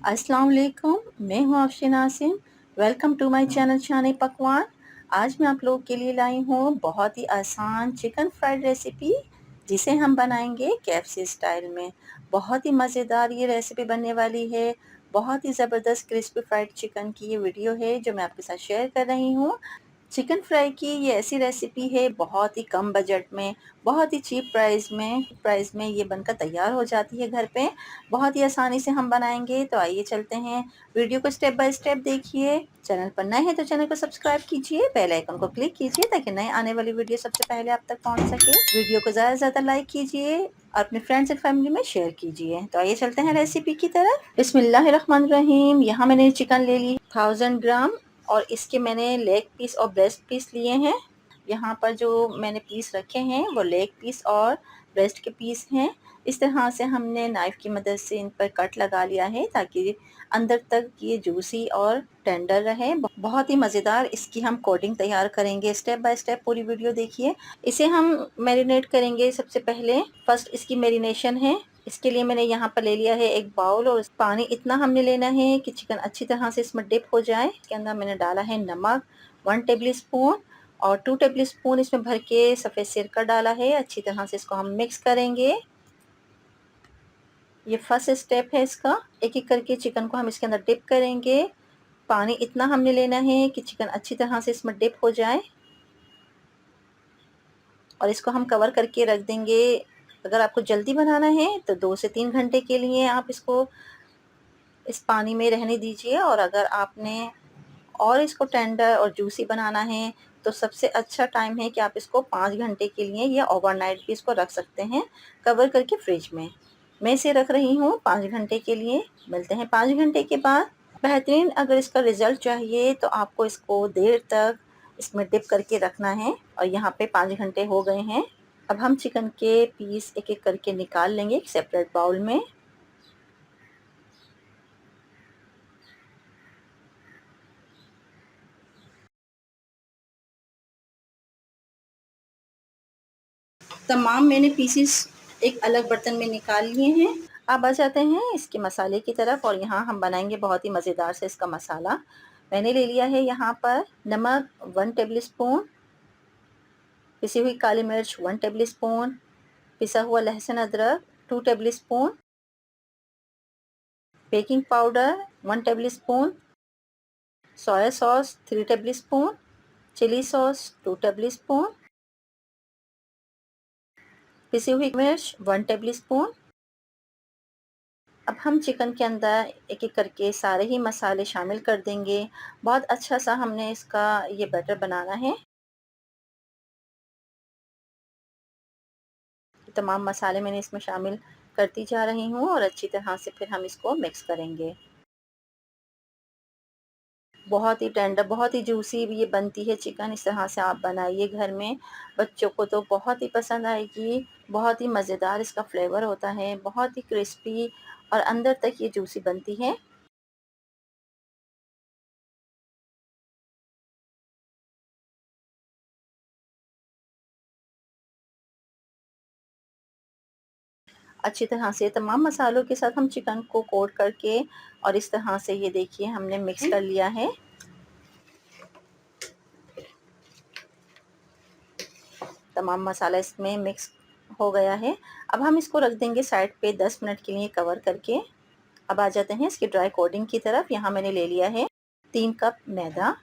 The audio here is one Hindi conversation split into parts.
अस्सलाम वालेकुम, मैं हूँ Afsheen Asim. Welcome to my channel Shaan Pakwan. आज मैं आप लोगों के लिए लाई हूँ बहुत ही आसान चिकन फ्राइड रेसिपी, जिसे हम बनाएंगे केएफसी स्टाइल में। बहुत ही मज़ेदार ये रेसिपी बनने वाली है। बहुत ही ज़बरदस्त क्रिस्पी फ्राइड चिकन की ये वीडियो है जो मैं आपके साथ शेयर कर रही हूँ। चिकन फ्राई की ये ऐसी रेसिपी है, बहुत ही कम बजट में, बहुत ही चीप प्राइस में ये बनकर तैयार हो जाती है घर पे। बहुत ही आसानी से हम बनाएंगे। तो आइए चलते हैं, वीडियो को स्टेप बाय स्टेप देखिए। चैनल पर नए हैं तो चैनल को सब्सक्राइब कीजिए, बेल आइकन को क्लिक कीजिए ताकि नए आने वाली वीडियो सबसे पहले आप तक पहुंच सके। वीडियो को ज़्यादा से ज़्यादा लाइक कीजिए और अपने फ्रेंड्स एंड फैमिली में शेयर कीजिए। तो आइए चलते हैं रेसिपी की तरफ। बिस्मिल्लाहिर्रहमानिर्रहीम। यहाँ मैंने चिकन ले ली 1000 ग्राम, और इसके मैंने लेग पीस और ब्रेस्ट पीस लिए हैं। यहाँ पर जो मैंने पीस रखे हैं वो लेग पीस और ब्रेस्ट के पीस हैं। इस तरह से हमने नाइफ़ की मदद से इन पर कट लगा लिया है ताकि अंदर तक ये जूसी और टेंडर रहे। बहुत ही मज़ेदार इसकी हम कोटिंग तैयार करेंगे। स्टेप बाय स्टेप पूरी वीडियो देखिए। इसे हम मैरिनेट करेंगे। सबसे पहले फर्स्ट इसकी मैरिनेशन है। इसके लिए मैंने यहाँ पर ले लिया है एक बाउल, और पानी इतना हमने लेना है कि चिकन अच्छी तरह से इसमें डिप हो जाए। इसके अंदर मैंने डाला है नमक 1 टेबल स्पून, और 2 टेबल स्पून इसमें भर के सफ़ेद सिरका डाला है। अच्छी तरह से इसको हम मिक्स करेंगे। ये फर्स्ट स्टेप है इसका। एक एक करके चिकन को हम इसके अंदर डिप करेंगे। पानी इतना हमने लेना है कि चिकन अच्छी तरह से इसमें डिप हो जाए, और इसको हम कवर करके रख देंगे। अगर आपको जल्दी बनाना है तो 2 से 3 घंटे के लिए आप इसको इस पानी में रहने दीजिए, और अगर आपने और इसको टेंडर और जूसी बनाना है तो सबसे अच्छा टाइम है कि आप इसको 5 घंटे के लिए या ओवरनाइट भी इसको रख सकते हैं कवर करके फ्रिज में। मैं इसे रख रही हूँ 5 घंटे के लिए। मिलते हैं 5 घंटे के बाद। बेहतरीन अगर इसका रिज़ल्ट चाहिए तो आपको इसको देर तक इसमें डिप करके रखना है, और यहाँ पे 5 घंटे हो गए हैं। अब हम चिकन के पीस एक एक करके निकाल लेंगे एक सेपरेट बाउल में। तमाम मैंने पीसीस एक अलग बर्तन में निकाल लिए हैं। अब आ जाते हैं इसके मसाले की तरफ, और यहाँ हम बनाएंगे बहुत ही मज़ेदार से इसका मसाला। मैंने ले लिया है यहाँ पर नमक 1 टेबल स्पून, पिसी हुई काली मिर्च 1 टेबल स्पून, पिसा हुआ लहसुन अदरक 2 tablespoon, baking powder 1 tablespoon, soya sauce 3 tablespoon, chilli sauce 2 tablespoon, पिसी हुई मिर्च 1 टेबल स्पून। अब हम चिकन के अंदर एक एक करके सारे ही मसाले शामिल कर देंगे। बहुत अच्छा सा हमने इसका ये बैटर बनाना है। तमाम मसाले मैंने इसमें शामिल करती जा रही हूँ, और अच्छी तरह से फिर हम इसको मिक्स करेंगे। बहुत ही टेंडर, बहुत ही जूसी ये बनती है चिकन। इस तरह से आप बनाइए घर में, बच्चों को तो बहुत ही पसंद आएगी। बहुत ही मज़ेदार इसका फ्लेवर होता है, बहुत ही क्रिस्पी और अंदर तक ये जूसी बनती है। अच्छी तरह से तमाम मसालों के साथ हम चिकन को कोट करके, और इस तरह से ये देखिए हमने मिक्स कर लिया है। तमाम मसाला इसमें मिक्स हो गया है। अब हम इसको रख देंगे साइड पे 10 मिनट के लिए कवर करके। अब आ जाते हैं इसकी ड्राई कोटिंग की तरफ। यहाँ मैंने ले लिया है 3 कप मैदा,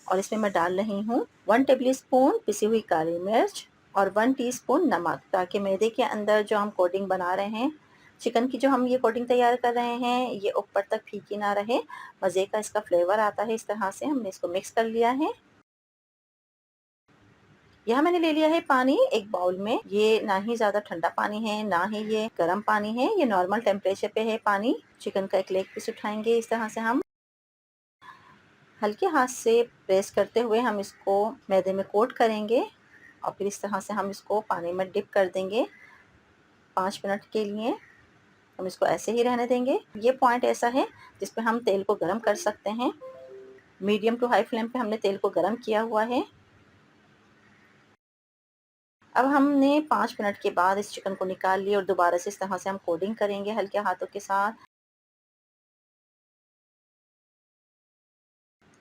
और इसमें मैं डाल रही हूँ 1 टेबल स्पून पिसी हुई काली मिर्च और 1 टीस्पून नमक, ताकि मैदे के अंदर जो हम कोटिंग बना रहे हैं, चिकन की जो हम ये कोटिंग तैयार कर रहे हैं, ये ऊपर तक फीकी ना रहे। मज़े का इसका फ्लेवर आता है। इस तरह से हमने इसको मिक्स कर लिया है। यहाँ मैंने ले लिया है पानी एक बाउल में। ये ना ही ज़्यादा ठंडा पानी है, ना ही ये गर्म पानी है, ये नॉर्मल टेम्परेचर पे है पानी। चिकन का एक लेग पीस उठाएंगे। इस तरह से हम हल्के हाथ से प्रेस करते हुए हम इसको मैदे में कोट करेंगे, और फिर इस तरह से हम इसको पानी में डिप कर देंगे। 5 मिनट के लिए हम इसको ऐसे ही रहने देंगे। ये पॉइंट ऐसा है जिस पे हम तेल को गरम कर सकते हैं। मीडियम टू हाई फ्लेम पे हमने तेल को गरम किया हुआ है। अब हमने 5 मिनट के बाद इस चिकन को निकाल लिया, और दोबारा से इस तरह से हम कोटिंग करेंगे हल्के हाथों के साथ।